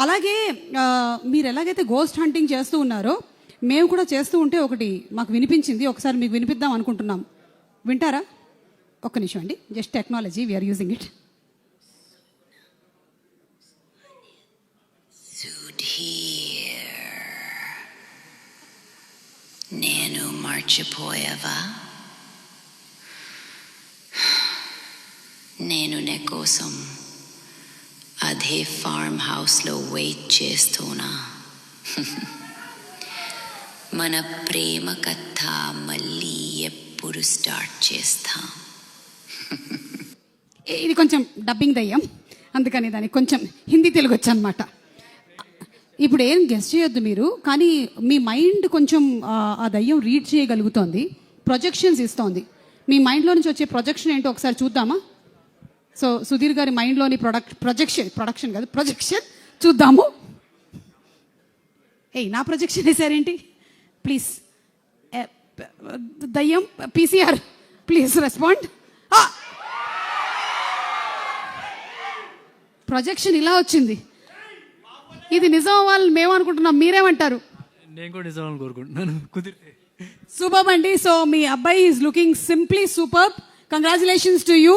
అలాగే మీరు ఎలాగైతే గోస్ట్ హంటింగ్ చేస్తూ ఉన్నారో మేము కూడా చేస్తూ ఉంటే ఒకటి మాకు వినిపించింది. ఒకసారి మీకు వినిపిద్దాం అనుకుంటున్నాం. వింటారా? ఒక్క నిమిషం అండి. Just technology, we're using it. నేను మర్చిపోయావా? నేను నీ కోసం అదే ఫార్మ్ హౌస్లో వెయిట్ చేస్తున్నా. మన ప్రేమ కథ మళ్ళీ ఎప్పుడు స్టార్ట్ చేస్తాం? ఇది కొంచెం డబ్బింగ్ దయ్యం, అందుకని దానికి కొంచెం హిందీ తెలుగు వచ్చు అనమాట. ఇప్పుడు ఏం గెస్ట్ చేయొద్దు మీరు, కానీ మీ మైండ్ కొంచెం ఆ దయ్యం రీడ్ చేయగలుగుతోంది, ప్రొజెక్షన్స్ ఇస్తోంది. మీ మైండ్లో నుంచి వచ్చే ప్రొజెక్షన్ ఏంటో ఒకసారి చూద్దామా? సో సుధీర్ గారి మైండ్లోని ప్రొడక్షన్ కాదు, ప్రొజెక్షన్ చూద్దాము. నా ప్రొజెక్షన్ వేసారేంటి? ప్లీజ్ దయ్యం పీసీఆర్ ప్లీజ్ రెస్పాండ్. ప్రొజెక్షన్ ఇలా వచ్చింది. ఇది నిజం అవ్వాలని మేము అనుకుంటున్నాం, మీరేమంటారు? నేను కూడా నిజం అవ్వాలని కోరుకుంటున్నాను. సూపర్ అండి. సో మీ అబ్బాయి is looking simply super. Congratulations to you.